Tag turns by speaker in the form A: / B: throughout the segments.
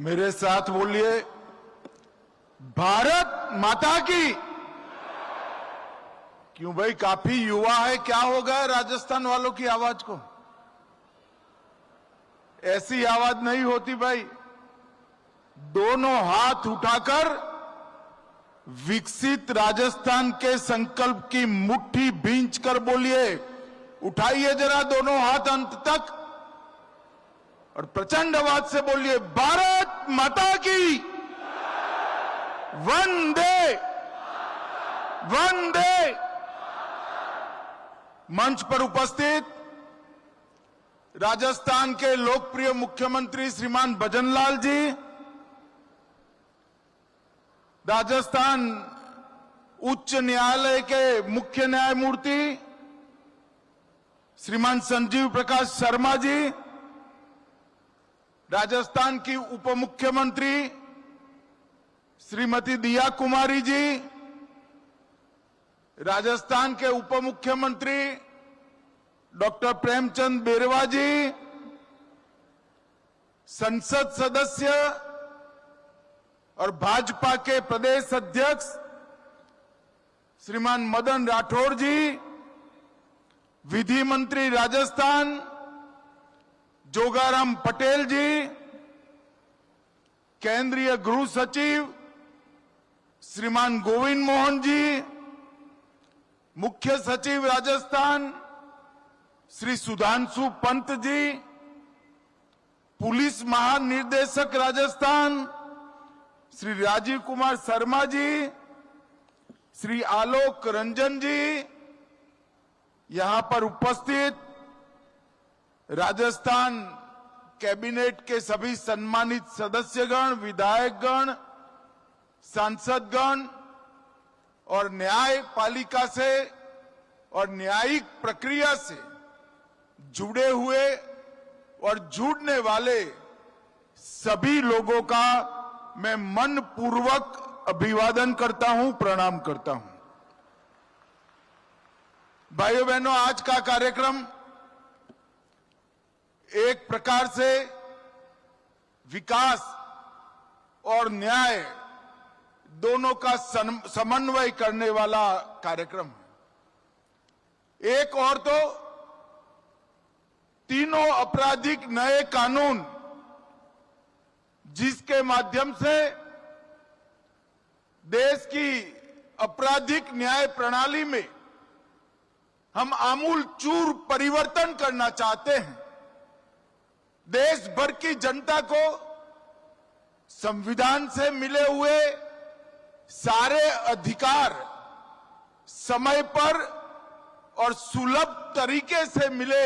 A: मेरे साथ बोलिए, भारत माता की। क्यों भाई, काफी युवा है, क्या होगा राजस्थान वालों की आवाज को? ऐसी आवाज नहीं होती भाई। दोनों हाथ उठाकर विकसित राजस्थान के संकल्प की मुट्ठी भींच कर बोलिए, उठाइए जरा दोनों हाथ अंत तक और प्रचंड आवाज से बोलिए, भारत माता की। वंदे वंदे। मंच पर उपस्थित राजस्थान के लोकप्रिय मुख्यमंत्री श्रीमान भजनलाल जी, राजस्थान उच्च न्यायालय के मुख्य न्यायमूर्ति श्रीमान संजीव प्रकाश शर्मा जी, राजस्थान की उप मुख्यमंत्री श्रीमती दिया कुमारी जी, राजस्थान के उप मुख्यमंत्री डॉक्टर प्रेमचंद बेरवा जी, संसद सदस्य और भाजपा के प्रदेश अध्यक्ष श्रीमान मदन राठौर जी, विधि मंत्री राजस्थान जोगाराम पटेल जी, केंद्रीय गृह सचिव श्रीमान गोविंद मोहन जी, मुख्य सचिव राजस्थान श्री सुधांशु पंत जी, पुलिस महानिदेशक राजस्थान श्री राजीव कुमार शर्मा जी, श्री आलोक रंजन जी, यहां पर उपस्थित राजस्थान कैबिनेट के सभी सम्मानित सदस्यगण, विधायकगण, सांसदगण और न्यायपालिका से और न्यायिक प्रक्रिया से जुड़े हुए और जुड़ने वाले सभी लोगों का मैं मन पूर्वक अभिवादन करता हूं, प्रणाम करता हूं। भाइयों बहनों, आज का कार्यक्रम एक प्रकार से विकास और न्याय दोनों का समन्वय करने वाला कार्यक्रम है। एक और तो तीनों आपराधिक नए कानून, जिसके माध्यम से देश की आपराधिक न्याय प्रणाली में हम आमूल चूर परिवर्तन करना चाहते हैं। देश भर की जनता को संविधान से मिले हुए सारे अधिकार समय पर और सुलभ तरीके से मिले,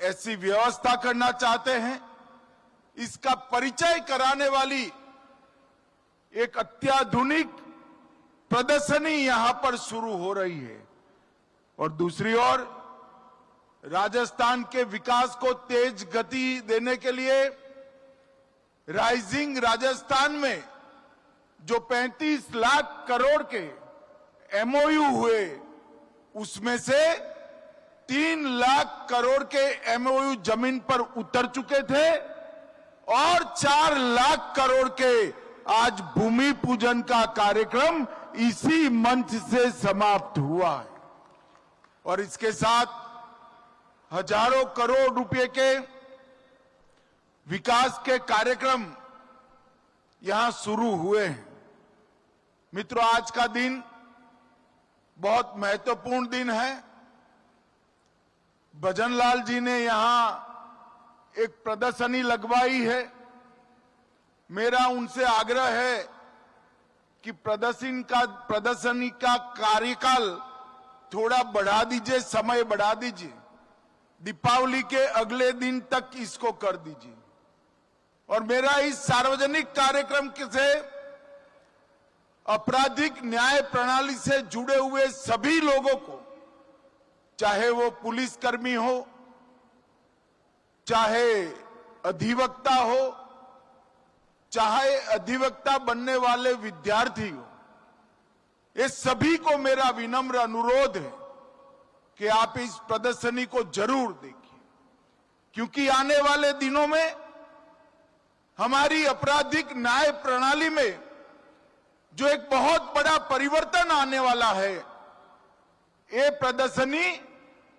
A: ऐसी व्यवस्था करना चाहते हैं। इसका परिचय कराने वाली एक अत्याधुनिक प्रदर्शनी यहां पर शुरू हो रही है। और दूसरी ओर राजस्थान के विकास को तेज गति देने के लिए राइजिंग राजस्थान में जो 35 लाख करोड़ के एमओयू हुए, उसमें से 3 लाख करोड़ के एमओयू जमीन पर उतर चुके थे और 4 लाख करोड़ के आज भूमि पूजन का कार्यक्रम इसी मंच से समाप्त हुआ है। और इसके साथ हजारों करोड़ रुपए के विकास के कार्यक्रम यहां शुरू हुए हैं। मित्रों, आज का दिन बहुत महत्वपूर्ण दिन है। भजनलाल जी ने यहां एक प्रदर्शनी लगवाई है। मेरा उनसे आग्रह है कि प्रदर्शनी का कार्यकाल थोड़ा बढ़ा दीजिए, समय बढ़ा दीजिए, दीपावली के अगले दिन तक इसको कर दीजिए। और मेरा इस सार्वजनिक कार्यक्रम से आपराधिक न्याय प्रणाली से जुड़े हुए सभी लोगों को, चाहे वो पुलिसकर्मी हो, चाहे अधिवक्ता हो, चाहे अधिवक्ता बनने वाले विद्यार्थी हो, ये सभी को मेरा विनम्र अनुरोध है कि आप इस प्रदर्शनी को जरूर देखिए, क्योंकि आने वाले दिनों में हमारी आपराधिक न्याय प्रणाली में जो एक बहुत बड़ा परिवर्तन आने वाला है, ये प्रदर्शनी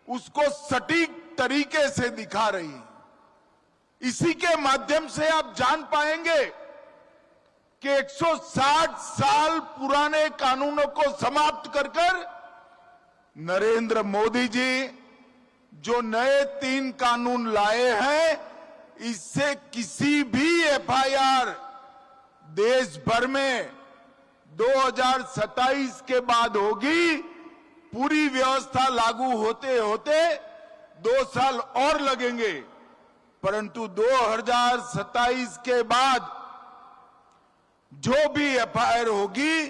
A: उसको सटीक तरीके से दिखा रही है। इसी के माध्यम से आप जान पाएंगे कि 160 साल पुराने कानूनों को समाप्त कर नरेंद्र मोदी जी जो नए 3 कानून लाए हैं, इससे किसी भी एफआईआर देश भर में 2027 के बाद होगी। पूरी व्यवस्था लागू होते होते 2 साल और लगेंगे, परंतु 2027 के बाद जो भी एफआईआर होगी,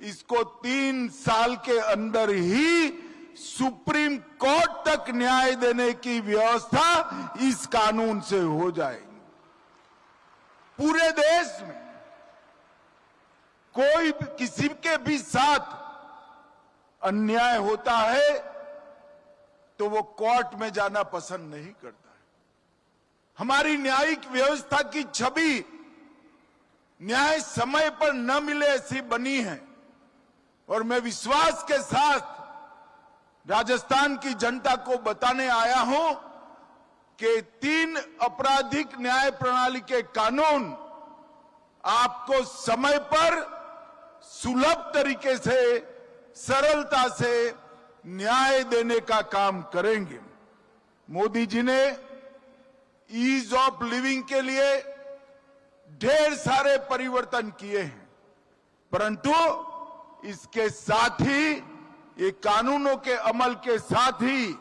A: इसको 3 साल के अंदर ही सुप्रीम कोर्ट तक न्याय देने की व्यवस्था इस कानून से हो जाएगी। पूरे देश में कोई किसी के भी साथ अन्याय होता है तो वो कोर्ट में जाना पसंद नहीं करता है। हमारी न्यायिक व्यवस्था की छवि न्याय समय पर न मिले ऐसी बनी है, और मैं विश्वास के साथ राजस्थान की जनता को बताने आया हूं कि 3 आपराधिक न्याय प्रणाली के कानून आपको समय पर सुलभ तरीके से, सरलता से न्याय देने का काम करेंगे। मोदी जी ने ईज ऑफ लिविंग के लिए ढेर सारे परिवर्तन किए हैं, परंतु इसके साथ ही, ये कानूनों के अमल के साथ ही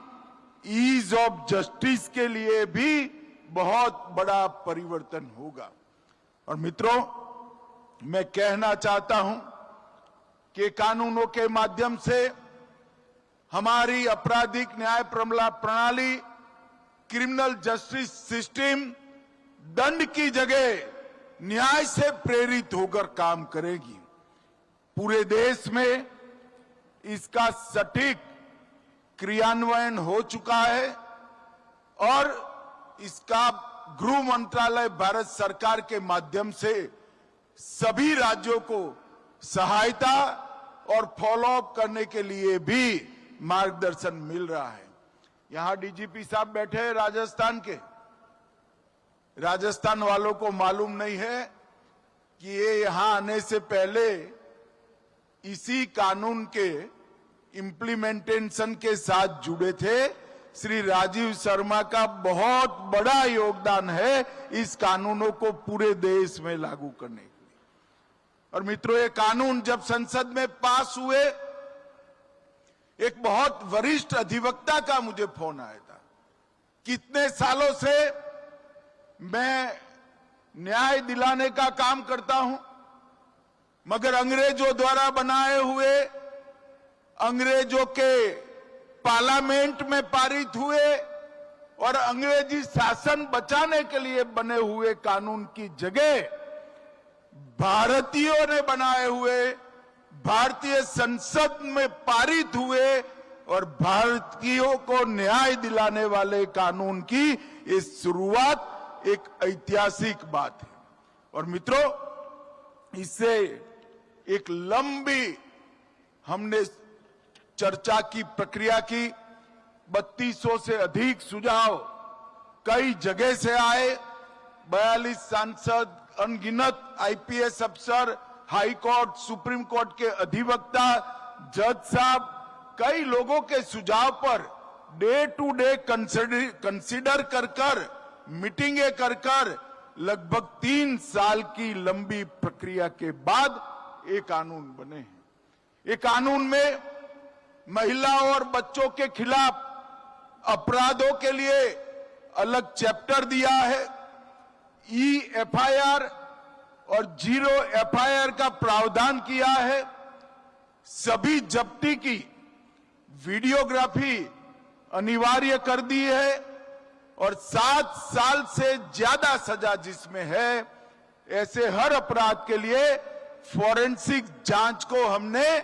A: ईज ऑफ जस्टिस के लिए भी बहुत बड़ा परिवर्तन होगा। और मित्रों, मैं कहना चाहता हूं कि कानूनों के माध्यम से हमारी आपराधिक न्याय प्रणाली, क्रिमिनल जस्टिस सिस्टम दंड की जगह न्याय से प्रेरित होकर काम करेगी। पूरे देश में इसका सटीक क्रियान्वयन हो चुका है और इसका गृह मंत्रालय भारत सरकार के माध्यम से सभी राज्यों को सहायता और फॉलोअप करने के लिए भी मार्गदर्शन मिल रहा है। यहां डीजीपी साहब बैठे हैं राजस्थान के। राजस्थान वालों को मालूम नहीं है कि ये यहां आने से पहले इसी कानून के इम्प्लीमेंटेशन के साथ जुड़े थे। श्री राजीव शर्मा का बहुत बड़ा योगदान है इस कानूनों को पूरे देश में लागू करने के लिए। और मित्रों, ये कानून जब संसद में पास हुए, एक बहुत वरिष्ठ अधिवक्ता का मुझे फोन आया था। कितने सालों से मैं न्याय दिलाने का काम करता हूं, मगर अंग्रेजों द्वारा बनाए हुए, अंग्रेजों के पार्लियामेंट में पारित हुए और अंग्रेजी शासन बचाने के लिए बने हुए कानून की जगह भारतीयों ने बनाए हुए, भारतीय संसद में पारित हुए और भारतीयों को न्याय दिलाने वाले कानून की ये शुरुआत एक ऐतिहासिक बात है। और मित्रों, इससे एक लंबी हमने चर्चा की प्रक्रिया की। 3200 से अधिक सुझाव कई जगह से आए। 42 सांसद, अनगिनत आईपीएस अफसर, हाई कोर्ट, सुप्रीम कोर्ट के अधिवक्ता, जज साहब, कई लोगों के सुझाव per day to day consider कर मीटिंगें कर लगभग 3 साल की लंबी प्रक्रिया के बाद ये कानून बने हैं। ये कानून में महिला और बच्चों के खिलाफ अपराधों के लिए अलग चैप्टर दिया है। एफआईआर और 0 एफआईआर का प्रावधान किया है। सभी जब्ती की वीडियोग्राफी अनिवार्य कर दी है और 7 साल से ज्यादा सजा जिसमें है, ऐसे हर अपराध के लिए फॉरेंसिक जांच को हमने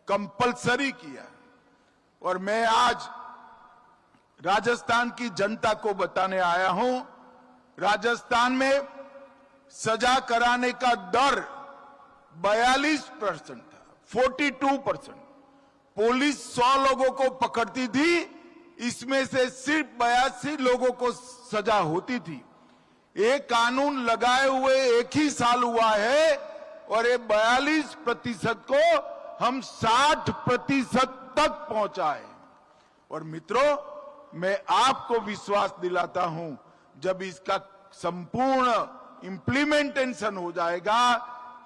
A: कंपलसरी किया। और मैं आज राजस्थान की जनता को बताने आया हूं, राजस्थान में सजा कराने का दर 42% था, 42%। पुलिस 100 लोगों को पकड़ती थी, इसमें से सिर्फ 82 लोगों को सजा होती थी। ये कानून लगाए हुए एक ही साल हुआ है और ये 42% को हम 60% तक पहुंचाए। और मित्रों, मैं आपको विश्वास दिलाता हूं, जब इसका संपूर्ण इंप्लीमेंटेशन हो जाएगा,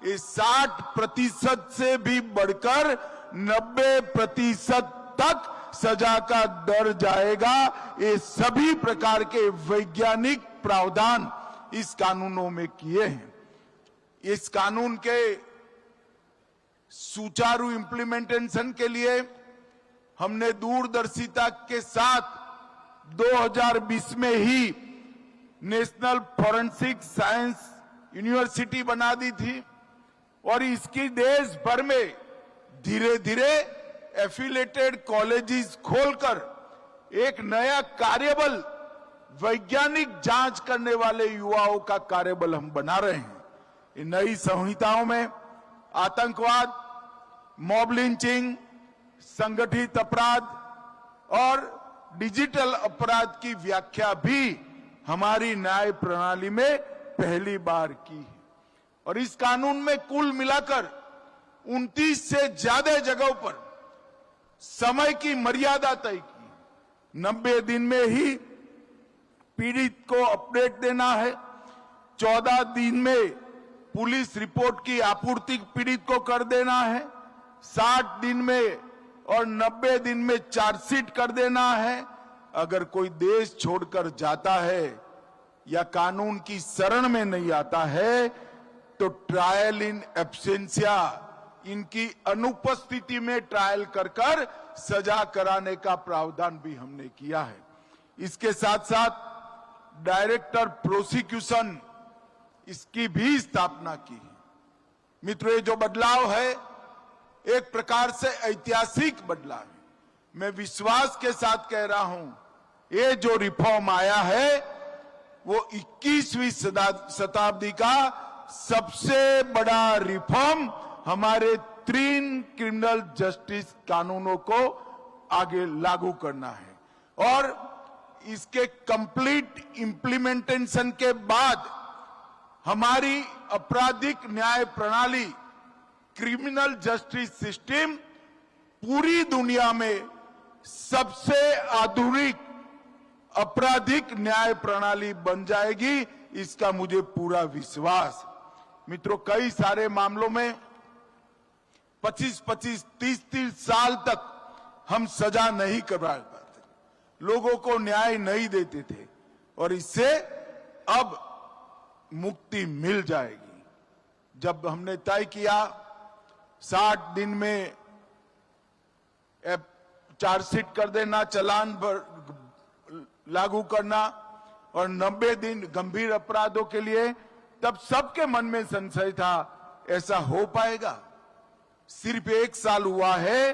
A: ये 60% से भी बढ़कर 90% तक सजा का दर जाएगा। ये सभी प्रकार के वैज्ञानिक प्रावधान इस कानूनों में किए हैं। इस कानून के सुचारू इंप्लीमेंटेशन के लिए हमने दूरदर्शिता के साथ 2020 में ही नेशनल फॉरेंसिक साइंस यूनिवर्सिटी बना दी थी और इसकी देश भर में धीरे धीरे एफिलेटेड कॉलेजेस खोलकर एक नया कार्यबल, वैज्ञानिक जांच करने वाले युवाओं का कार्यबल हम बना रहे हैं। इन नई संहिताओं में आतंकवाद, मॉब लिंचिंग, संगठित अपराध और डिजिटल अपराध की व्याख्या भी हमारी न्याय प्रणाली में पहली बार की है। और इस कानून में कुल मिलाकर 29 से ज्यादा जगहों पर समय की मर्यादा तय की। 90 दिन में ही पीड़ित को अपडेट देना है, 14 दिन में पुलिस रिपोर्ट की आपूर्ति पीड़ित को कर देना है, 60 दिन में और 90 दिन में चार्जशीट कर देना है। अगर कोई देश छोड़कर जाता है या कानून की शरण में नहीं आता है तो ट्रायल इन एब्सेंशिया, इनकी अनुपस्थिति में ट्रायल कर सजा कराने का प्रावधान भी हमने किया है। इसके साथ साथ डायरेक्टर प्रोसिक्यूशन, इसकी भी स्थापना की है। मित्रों, ये जो बदलाव है एक प्रकार से ऐतिहासिक बदलाव है। मैं विश्वास के साथ कह रहा हूं, ये जो रिफॉर्म आया है वो 21वीं शताब्दी का सबसे बड़ा रिफॉर्म हमारे 3 क्रिमिनल जस्टिस कानूनों को आगे लागू करना है। और इसके कंप्लीट इंप्लीमेंटेशन के बाद हमारी आपराधिक न्याय प्रणाली, क्रिमिनल जस्टिस सिस्टम पूरी दुनिया में सबसे आधुनिक आपराधिक न्याय प्रणाली बन जाएगी, इसका मुझे पूरा विश्वास। मित्रों, कई सारे मामलों में 25-25, 30-30 साल तक हम सजा नहीं करवा पाते, लोगों को न्याय नहीं देते थे और इससे अब मुक्ति मिल जाएगी। जब हमने तय किया 60 दिन में चार्जशीट कर देना, चालान लागू करना और 90 दिन गंभीर अपराधों के लिए, तब सबके मन में संशय था ऐसा हो पाएगा। सिर्फ 1 साल हुआ है,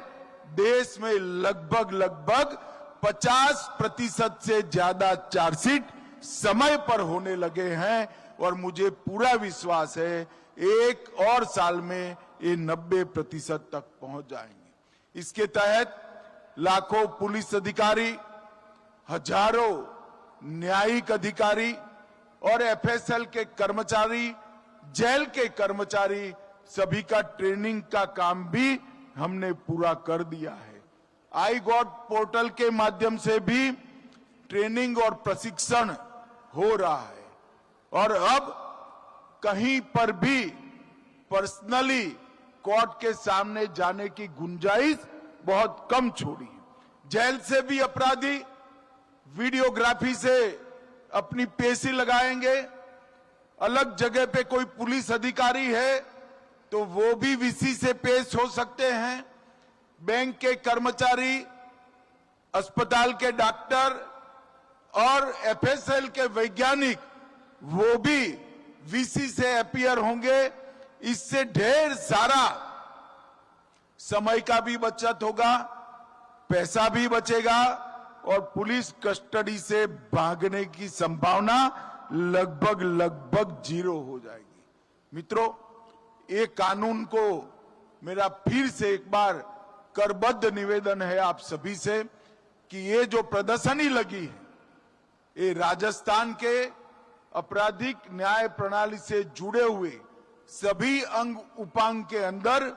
A: देश में लगभग 50% से ज्यादा चार्जशीट समय पर होने लगे हैं और मुझे पूरा विश्वास है 1 और साल में ये 90% तक पहुंच जाएंगे। इसके तहत लाखों पुलिस अधिकारी, हजारों न्यायिक अधिकारी और एफएसएल के कर्मचारी, जेल के कर्मचारी, सभी का ट्रेनिंग का काम भी हमने पूरा कर दिया है। आई गॉट पोर्टल के माध्यम से भी ट्रेनिंग और प्रशिक्षण हो रहा है और अब कहीं पर भी पर्सनली कोर्ट के सामने जाने की गुंजाइश बहुत कम छोड़ी है। जेल से भी अपराधी वीडियोग्राफी से अपनी पेशी लगाएंगे। अलग जगह पे कोई पुलिस अधिकारी है तो वो भी वीसी से पेश हो सकते हैं। बैंक के कर्मचारी, अस्पताल के डॉक्टर और एफएसएल के वैज्ञानिक, वो भी वीसी से अपीयर होंगे। इससे ढेर सारा समय का भी बचत होगा, पैसा भी बचेगा और पुलिस कस्टडी से भागने की संभावना लगभग जीरो हो जाएगी। मित्रों, ये कानून को मेरा फिर से एक बार करबद्ध निवेदन है आप सभी से कि ये जो प्रदर्शनी लगी है, ये राजस्थान के आपराधिक न्याय प्रणाली से जुड़े हुए सभी अंग उपांग के अंदर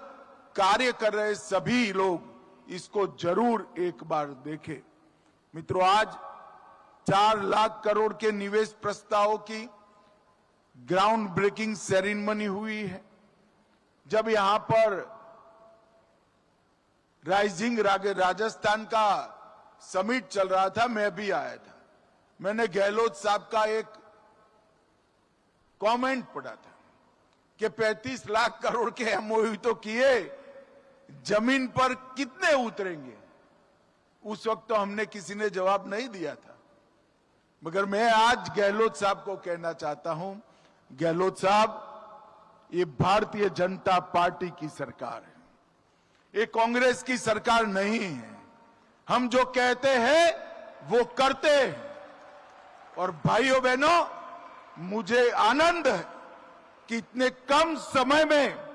A: कार्य कर रहे सभी लोग इसको जरूर एक बार देखें। मित्रों, आज 4 लाख करोड़ के निवेश प्रस्तावों की ग्राउंड ब्रेकिंग सेरेमनी हुई है। जब यहां पर राइजिंग राजस्थान का समिट चल रहा था, मैं भी आया था। मैंने गहलोत साहब का एक कमेंट पढ़ा था कि 35 लाख करोड़ के एमओयू तो किए, जमीन पर कितने उतरेंगे। उस वक्त तो हमने किसी ने जवाब नहीं दिया था, मगर मैं आज गहलोत साहब को कहना चाहता हूं, गहलोत साहब, ये भारतीय जनता पार्टी की सरकार है, ये कांग्रेस की सरकार नहीं है। हम जो कहते हैं वो करते हैं। और भाइयों बहनों, मुझे आनंद है कि इतने कम समय में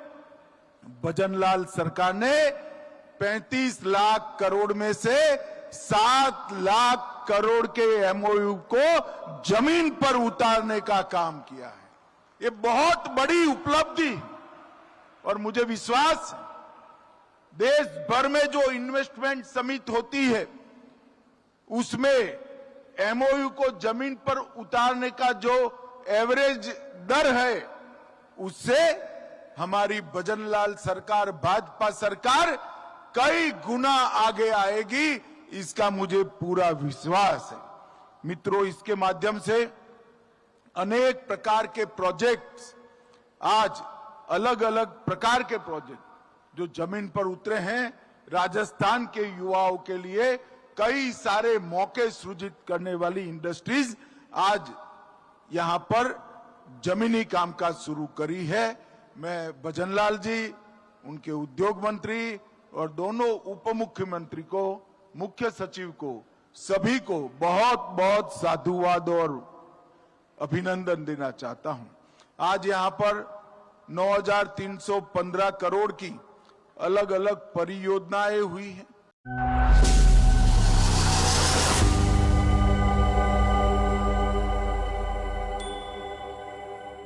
A: भजनलाल सरकार ने 35 लाख करोड़ में से 7 लाख करोड़ के एमओयू को जमीन पर उतारने का काम किया है। ये बहुत बड़ी उपलब्धि, और मुझे विश्वास है देश भर में जो इन्वेस्टमेंट समिट होती है उसमें एमओयू को जमीन पर उतारने का जो एवरेज दर है, उससे हमारी भजनलाल सरकार, भाजपा सरकार कई गुना आगे आएगी, इसका मुझे पूरा विश्वास है। मित्रों, इसके माध्यम से अनेक प्रकार के प्रोजेक्ट्स, आज अलग अलग प्रकार के प्रोजेक्ट जो जमीन पर उतरे हैं, राजस्थान के युवाओं के लिए कई सारे मौके सृजित करने वाली इंडस्ट्रीज आज यहां पर जमीनी कामकाज शुरू करी है। मैं भजनलाल जी, उनके उद्योग मंत्री और दोनों उप मुख्यमंत्री को, मुख्य सचिव को, सभी को बहुत बहुत साधुवाद और अभिनंदन देना चाहता हूं। आज यहां पर 9,315 करोड़ की अलग अलग परियोजनाएं हुई हैं।